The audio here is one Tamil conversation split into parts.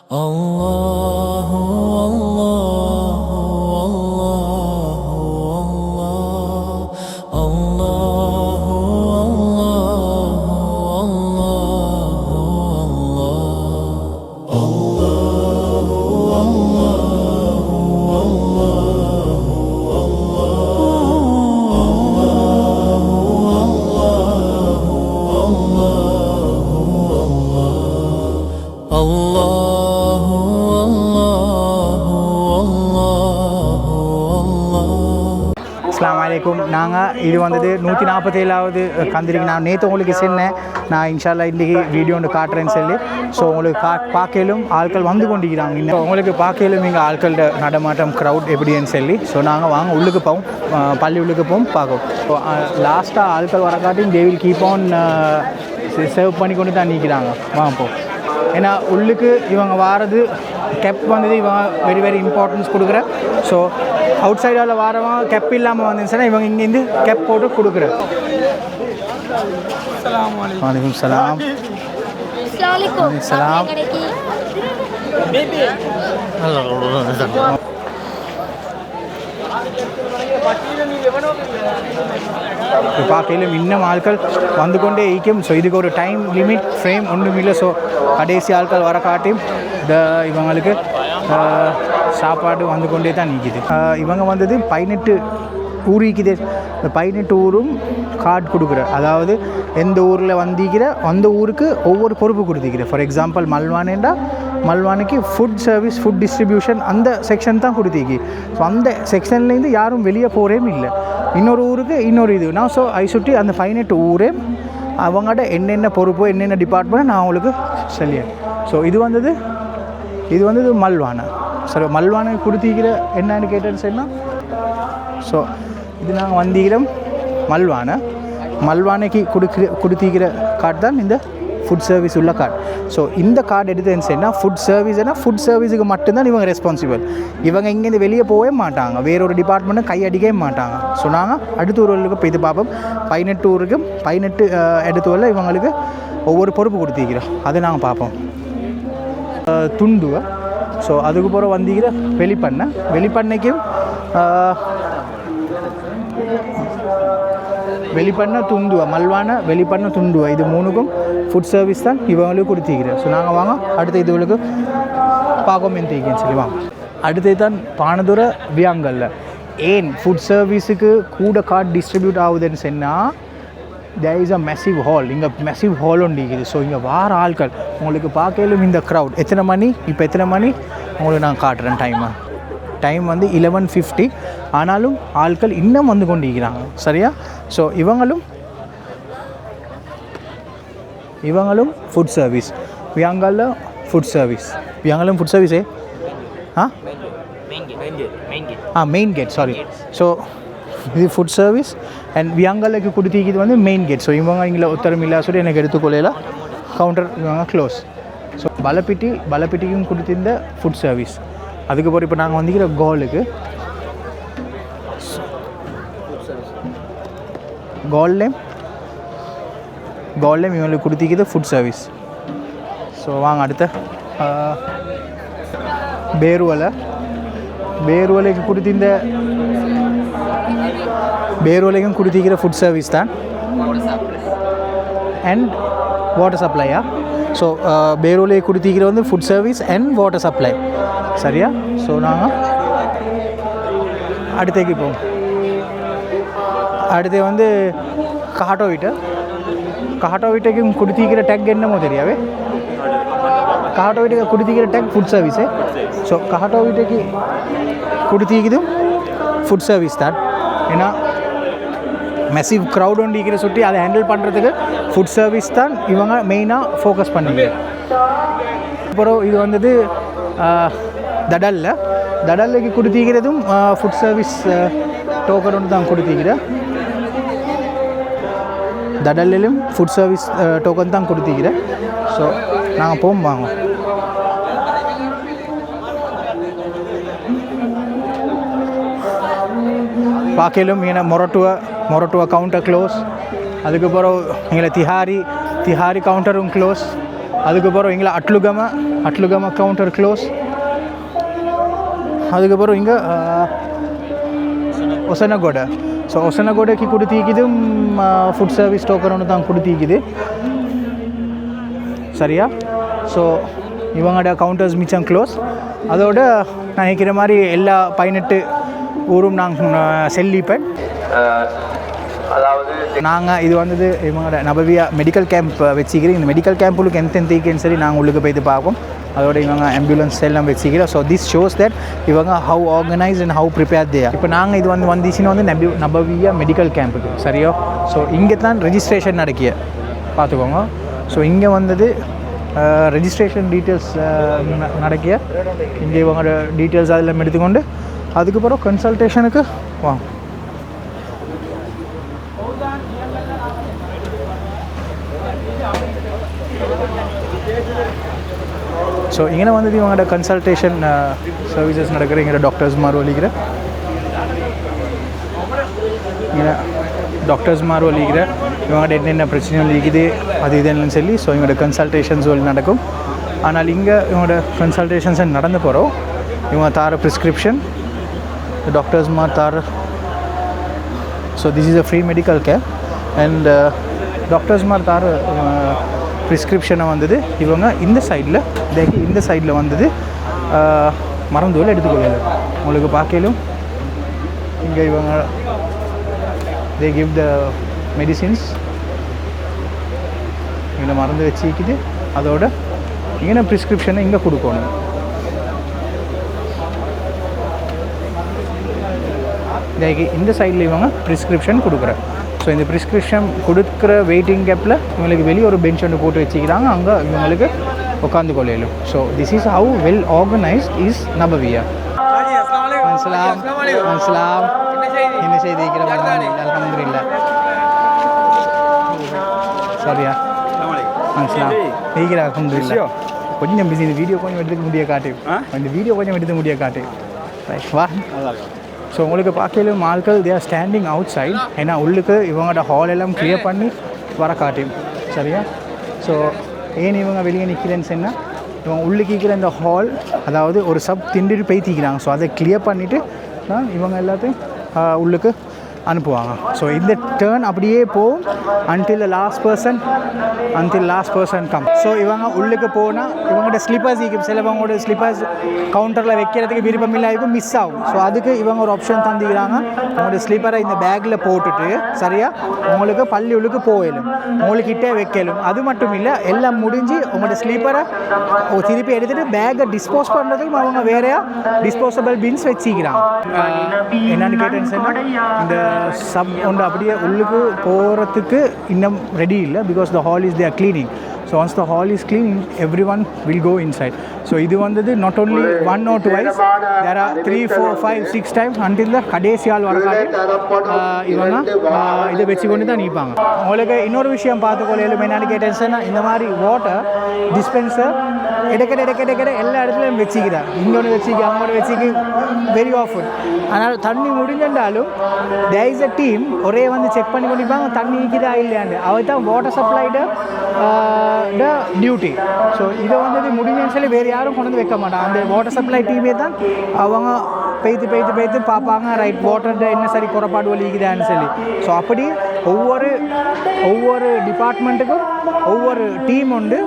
الله الله الله அஸ்ஸலாமு அலைக்கும். நாங்கள் இது வந்தது 147வது கந்திரிக்கு நான் நேற்று உங்களுக்கு சொன்னேன், நான் இன்ஷால்லா இன்றைக்கி வீடியோ ஒன்று காட்டுறேன்னு சொல்லி. ஸோ உங்களுக்கு பார்க்கலும் ஆட்கள் வந்து கொண்டிருக்கிறாங்க. இன்னும் உங்களுக்கு பார்க்கலும் இங்கே ஆட்களோட நடமாட்டம் க்ரௌட் எப்படின்னு சொல்லி. ஸோ நாங்கள் வாங்க உள்ளுக்கு போவோம், பள்ளி உள்ளுக்கு போவோம் பார்ப்போம். ஸோ லாஸ்ட்டாக ஆட்கள் வரக்காட்டியும் they will keep on serve பண்ணி கொண்டு தான் நிற்கிறாங்க. வாங்க போவோம். ஏன்னா உள்ளுக்கு இவங்க வாரது கெப் வந்தது இவங்க வெரி வெரி இம்பார்ட்டன்ஸ் கொடுக்குற. ஸோ அவுட் சைடால் வாரவன் கெப் இல்லாமல் வந்துச்சுன்னா இவங்க இங்கேருந்து கெப் போட்டு கொடுக்குற. வலைக்கும் சலாம். சலாம். இப்போ பார்க்கையிலும் இன்னும் ஆட்கள் வந்து கொண்டே ஈக்கும். ஸோ இதுக்கு ஒரு டைம் லிமிட் ஃப்ரேம் ஒன்றும் இல்லை. ஸோ கடைசி ஆட்கள் வர காட்டியும் இவங்களுக்கு சாப்பாடு வந்து கொண்டே தான் நிற்கிது. இவங்க வந்தது 18 ஊர் இருக்குது. இந்த 18 ஊரும் கார்டு கொடுக்குற, அதாவது எந்த ஊரில் வந்திக்கிற அந்த ஊருக்கு ஒவ்வொரு பொறுப்பு கொடுத்திக்கிற. ஃபார் எக்ஸாம்பிள் மல்வானேண்டா மல்வானுக்கு ஃபுட் சர்வீஸ் ஃபுட் டிஸ்ட்ரிபியூஷன் அந்த செக்ஷன் தான் கொடுத்திக்கி. ஸோ அந்த செக்ஷன்லேருந்து யாரும் வெளியே போகிறேயும் இல்லை. இன்னொரு ஊருக்கு இன்னொரு இது நான். ஸோ ஐ சுற்றி அந்த 18 ஊரே அவங்கள்ட என்னென்ன பொறுப்போ என்னென்ன டிபார்ட்மெண்ட் நான் அவங்களுக்கு சொல்லியேன். ஸோ இது வந்தது மல்வானை. சரி, மல்வானை கொடுத்திக்கிற என்னன்னு கேட்டேன்னு சொன்னால், ஸோ இது நாங்கள் வந்திக்கிறோம் மல்வானைக்கு கொடுத்திக்கிற கார்டு தான் இந்த ஃபுட் சர்வீஸ் உள்ள கார்டு. ஸோ இந்த கார்டு எடுத்தேன்னு சொன்னால் ஃபுட் சர்வீஸுக்கு மட்டும்தான் இவங்க ரெஸ்பான்சிபிள். இவங்க இங்கேருந்து வெளியே போகவே மாட்டாங்க, வேறொரு டிபார்ட்மெண்ட்டும் கையடிக்கவே மாட்டாங்க. ஸோ நாங்கள் அடுத்த ஊர்களுக்கு போய் இது பார்ப்போம். 18 ஊருக்கும் 18 அடுத்த ஊரில் இவங்களுக்கு ஒவ்வொரு பொறுப்பு கொடுத்திக்கிறோம். அதை நாங்கள் பார்ப்போம். துண்டுவை. ஸோ அதுக்கு போகிற வந்திக்கிற வெளிப்பண்ணைக்கும் வெளிப்பண்ண துண்டுவா மல்வான வெளிப்பண்ண துண்டுவா இது மூணுக்கும் ஃபுட் சர்வீஸ் தான் இவங்களுக்கு கொடுத்திக்கிறேன். ஸோ நாங்கள் வாங்க அடுத்த இதுகளுக்கு பார்க்கும் தேய்க்குன்னு சொல்லி வாங்க. அடுத்தது தான் பானதுரை வியாங்கல்ல ஏன் ஃபுட் சர்வீஸுக்கு கூட கார்டு டிஸ்ட்ரிபியூட் ஆகுதுன்னு சொன்னால், there is a massive hall. இங்கே மெசிவ் ஹால் ஒன்று இருக்குது. ஸோ இங்கே வார ஆட்கள் உங்களுக்கு பார்க்கலும் இந்த க்ரௌட் எத்தனை மணி உங்களுக்கு நான் காட்டுறேன். டைம் வந்து 11:50. ஆனாலும் ஆட்கள் இன்னும் வந்து கொண்டு இருக்கிறாங்க. சரியா? ஸோ இவங்களும் ஃபுட் சர்வீஸ் வியாங்கல்ல ஃபுட் சர்வீஸே மெயின் கேட் சாரி. ஸோ இது ஃபுட் சர்வீஸ் அண்ட் வியாங்கலுக்கு கொடுத்திக்கிது வந்து மெயின் கேட். ஸோ இவங்க இங்கே உத்தரம் இல்லை சொல்லி எனக்கு எடுத்துக்கொள்ளையில் கவுண்டர் இவங்க க்ளோஸ். ஸோ பலப்பிட்டிக்கும் கொடுத்திருந்த ஃபுட் சர்வீஸ். அதுக்கப்புறம் இப்போ நாங்கள் வந்துக்கிற கோல்லேயும் இவங்களுக்கு கொடுத்திக்கிது ஃபுட் சர்வீஸ். ஸோ வாங்க அடுத்த பேருவலைக்கு கொடுத்திக்கிற ஃபுட் சர்வீஸ் தான் அண்ட் வாட்டர் சப்ளையா. ஸோ பேரோலையை கொடுத்திக்கிற வந்து food service and water supply. சரியா? ஸோ நாங்கள் அடுத்தக்கு போவோம். அடுத்து வந்து கஹாட்டோவிட்டைக்கும் கொடுத்திக்கிற டேக் என்னமோ தெரியாவே. கஹாட்டோவிட்டைக்கு கொடுத்திக்கிற டேக் ஃபுட் சர்வீஸு. ஸோ கஹாட்டோவிட்டைக்கு கொடுத்திக்கிதும் ஃபுட் சர்வீஸ் தான். ஏன்னா மெசிவ் க்ரௌட் ஒன்று இருக்கிற சுற்றி அதை ஹேண்டில் பண்ணுறதுக்கு ஃபுட் சர்வீஸ் தான் இவங்க மெயினாக ஃபோக்கஸ் பண்ணிங்க. அப்புறம் இது வந்தது தடல்லைக்கு கொடுத்திக்கிறதும் ஃபுட் சர்வீஸ் டோக்கன் ஒன்று தான் கொடுத்திக்கிற. தடல்லையும் ஃபுட் சர்வீஸ் டோக்கன் தான் கொடுத்திக்கிற. ஸோ நாங்கள் போவோம் வாங்க. பார்க்கலும் எங்களை மொரட்டுவா கவுண்டர் க்ளோஸ். அதுக்கப்புறம் எங்களை திஹாரி கவுண்டரும் க்ளோஸ். அதுக்கப்புறம் எங்களை அட்லுகம கவுண்டர் க்ளோஸ். அதுக்கப்புறம் இங்கே ஒசனகோடை. ஸோ ஒசனகோடைக்கு கொடுத்திக்குது ஃபுட் சர்வீஸ் டோக்கன் ஒன்று தான் கொடுத்திக்குது சரியா. ஸோ இவங்களோட கவுண்டர்ஸ் மிச்சம் க்ளோஸ். அதோட நான் நினைக்கிற மாதிரி எல்லா 18 ஊரும் நாங்கள் செல்லிப்பேன். அதாவது நாங்கள் இது வந்தது இவங்களோட நபவியா மெடிக்கல் கேம்ப் வச்சுக்கிறேன். இந்த மெடிக்கல் கேம்புக்கு எந்தெந்தேக்குன்னு சரி நாங்கள் உள்ளுக்கு போய்த்து பார்ப்போம். அதோட இவங்க ஆம்புலன்ஸ் எல்லாம் வச்சுக்கிறோம். ஸோ திஸ் ஷோஸ் தட் இவங்க how organise and how prepare they. இப்போ நாங்கள் இது வந்துச்சுன்னா வந்து நபவியா மெடிக்கல் கேம்புக்கு சரியா. ஸோ இங்கே தான் ரெஜிஸ்ட்ரேஷன் நடக்கிய பார்த்துக்கோங்க. ஸோ இங்கே வந்தது ரெஜிஸ்ட்ரேஷன் டீட்டெயில்ஸ் நடக்கிய. இங்கே இவங்களோட டீட்டெயில்ஸ் அதெல்லாம் எடுத்துக்கொண்டு அதுக்கப்புறம் கன்சல்டேஷனுக்கு வாங்க. ஸோ இங்கே வந்து இவங்களோட கன்சல்டேஷன் சர்வீசஸ் நடக்கிற இங்கே டாக்டர்ஸ் மாதிரி வலிக்கிற இங்கே டாக்டர்ஸ் மாதிரி வலிக்கிற இவங்கள்ட்ட என்னென்ன பிரச்சனைகள் இருக்குது அது இதுன்னு சொல்லி. ஸோ இவங்களோட கன்சல்டேஷன்ஸ் நடக்கும். ஆனால் இங்கே இவங்களோட கன்சல்டேஷன்ஸ் நடந்து போகிறோம். இவங்க தார ப்ரிஸ்கிரிப்ஷன் டாக்டர்ஸ் மாதிரி தார. So this is a free medical care and doctors மாதிரி தார ப்ரிஸ்கிரிப்ஷனை வந்தது இவங்க இந்த சைடில் வந்தது மருந்துகள் எடுத்துக்கொள்ளல. உங்களுக்கு பார்க்கலும் இங்கே இவங்க தே கிவ் த மெடிசின்ஸ் இங்கே மருந்து வச்சுக்கிது. அதோட இங்கே ப்ரிஸ்கிரிப்ஷனை இங்கே கொடுக்கணும். இந்த சைடில் இவங்க ப்ரிஸ்கிரிப்ஷன் கொடுக்குறேன். ஸோ இந்த ப்ரிஸ்கிரிப்ஷன் கொடுக்குற வெயிட்டிங் கேப்பில் இவங்களுக்கு வெளியே ஒரு பெஞ்ச் ஒன்று போட்டு வச்சுக்கிறாங்க. அங்கே இவங்களுக்கு உட்காந்து கொள்ளையிலும். So this is how well organised is நபவியா. அஸ்ஸலாம் என்ன செய்தி அல்ஹம்துலில்லாஹ். சரியா அஸ்ஸலாம் நீக்கிறா அல்ஹம்துலில்லாஹ். கொஞ்சம் பிஸி. இந்த வீடியோ கொஞ்சம் எடுத்துக்க முடிய காட்டு. வா. ஸோ உங்களுக்கு பார்க்கலும் ஆட்கள் they are standing outside. ஏன்னா உள்ளுக்கு இவங்களோட ஹால் எல்லாம் கிளியர் பண்ணி வர காட்டும் சரியா. ஸோ ஏன் இவங்க வெளியே நிற்கிறேன்னு சொன்னால் இவங்க உள்ளுக்கு இருக்கிற இந்த ஹால் அதாவது ஒரு திண்டுட்டு பேத்திக்கிறாங்க. ஸோ அதை கிளியர் பண்ணிவிட்டு தான் இவங்க எல்லாத்தையும் உள்ளுக்கு அனுப்புவாங்க. ஸோ இந்த டேர்ன் அப்படியே போகும் until last person come. So இவங்க உள்ளுக்கு போனால் இவங்களோட ஸ்லிப்பர்ஸ் இருக்கும். சிலவங்களோட ஸ்லிப்பர்ஸ் கவுண்டரில் வைக்கிறதுக்கு விருப்பம் இல்லை, இருக்கும் மிஸ் ஆகும். ஸோ அதுக்கு இவங்க ஒரு ஆப்ஷன் தந்துக்கிறாங்க. உங்களோட ஸ்லிப்பரை இந்த பேக்கில் போட்டுட்டு சரியா உங்களுக்கு பள்ளி உள்ளுக்கு போயிடும், உங்களுக்கிட்டே வைக்கலும். அது மட்டும் இல்லை, எல்லாம் முடிஞ்சு உங்களோட ஸ்லீப்பரை திருப்பி எடுத்துகிட்டு பேக்கை டிஸ்போஸ் பண்ணுறதுக்கும் அவங்க வேறையா டிஸ்போசபிள் பின்ஸ் வச்சுக்கிறாங்க. என்னென்னு கேட்டேன்னு சொன்னால் இந்த சப் ஒன்று அப்படியே உள்ளுக்கு போகிறதுக்கு இன்னும் ரெடி இல்லை. Because the hall is there cleaning. So once the hall is clean, everyone will go inside. So இது வந்தது not only 1 or 2 times, there are 3, 4, 5, 6 times until the கடைசி ஆள் வரக்காட்டி இவங்க இதை வச்சு கொண்டு தான் நிற்பாங்க. உங்களுக்கு இன்னொரு விஷயம் பார்த்துக்கொள்ளும் என்னென்னு கேட்டேன்னா இந்த மாதிரி வாட்டர் டிஸ்பென்சர் இடக்கிட எல்லா இடத்துலையும் வச்சுக்கிறார். இங்கே ஒன்று வச்சுக்க அங்கே ஒன்று வச்சுக்க வெரி ஆஃபன். ஆனால் தண்ணி முடிஞ்சாலும் there is a team ஒரே வந்து செக் பண்ணி கொண்டிருப்பாங்க தண்ணி இருக்குதா இல்லையாண்டு. அவ தான் வாட்டர் சப்ளைடு டியூட்டி. ஸோ இதை வந்து முடிஞ்சுன்னு சொல்லி வேறு யாரும் கொண்டு வந்து வைக்க மாட்டாங்க. அந்த வாட்டர் சப்ளை டீமே தான் அவங்க பெய்த்து பார்ப்பாங்க. ரைட் வாட்டர் என்ன சரி குறைபாடு வலிக்குதான்னு சொல்லி. ஸோ அப்படி ஒவ்வொரு டிபார்ட்மெண்ட்டுக்கும் ஒவ்வொரு டீம் உண்டு,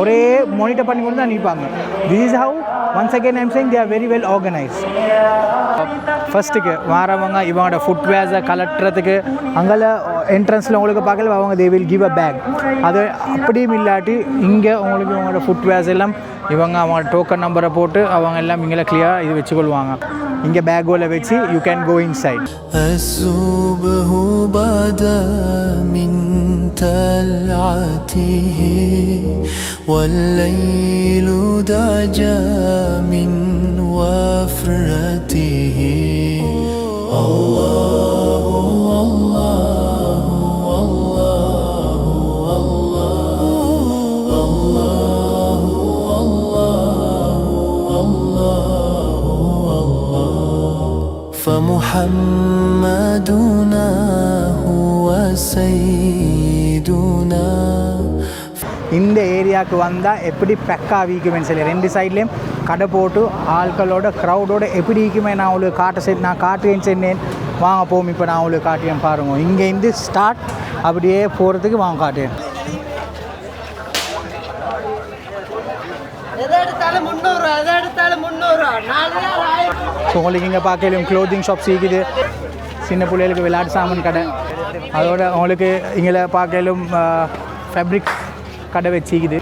ஒரே மானிட்டர் பண்ணி கொண்டு தான் நிற்பாங்க. This is how once again I'm saying they are very well organised. ஃபஸ்ட்டுக்கு வரவங்க இவங்களோட ஃபுட்வேர்ஸை கலட்டுறதுக்கு அங்கே என்ட்ரன்ஸில் உங்களுக்கு பார்க்கல அவங்க they will give a bag. அது அப்படியும் இல்லாட்டி இங்கே உங்களுக்கு இவங்களோட ஃபுட்வேர்ஸ் எல்லாம் இவங்க அவங்க டோக்கன் நம்பரை போட்டு அவங்க எல்லாம் இங்கே கிளியராக இது வச்சுக்கொள்வாங்க. இங்கே பேக்கோல வச்சு யூ கேன் கோ இன்சைட். الصبح بدا من طلعته والليل دجى من وفرته الله الله فمحمدنا هو سيدنا. இந்த ஏரியாவுக்கு வந்தால் எப்படி பெக்கா வீக்குமேன்னு சொல்லி 2 சைட்லேயும் கடை போட்டு ஆட்களோட க்ரௌடோட எப்படி வீக்குமே நான் அவங்களுக்கு நான் காட்டுவேன்னு சொன்னேன். வாங்க போகும். இப்போ நான் அவங்களுக்கு காட்டுவேன் பாருங்க. இங்கேருந்து ஸ்டார்ட் அப்படியே போகிறதுக்கு வாங்க காட்டுவேன். ஸோ உங்களுக்கு இங்கே பார்க்கலும் க்ளோத்திங் ஷாப்ஸ் இருக்குது, சின்ன பிள்ளைகளுக்கு விளையாட்டு சாமான் கடை, அதோட உங்களுக்கு இங்கே பார்க்கலும் ஃபேப்ரிக் கடை வச்சுக்குது.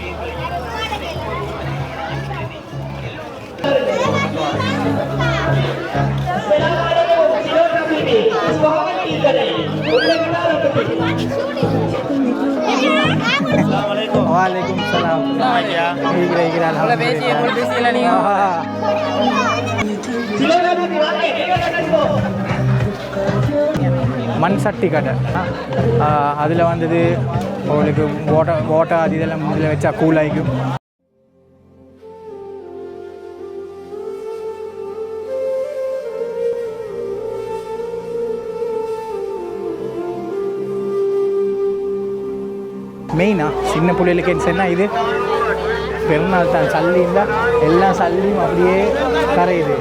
वालेकुम सलाम மண் சட்டி கடை. அதில் வந்தது உங்களுக்கு ஓட்டை அது இதெல்லாம் இதில் வச்சா கூலாகிக்கும். மெயினாக சின்ன பிள்ளைகளுக்கு என்ன சொன்னால் இது பெருநாள் தான். சல்லி இருந்தால் எல்லா சல்லியும் அப்படியே கரையுது.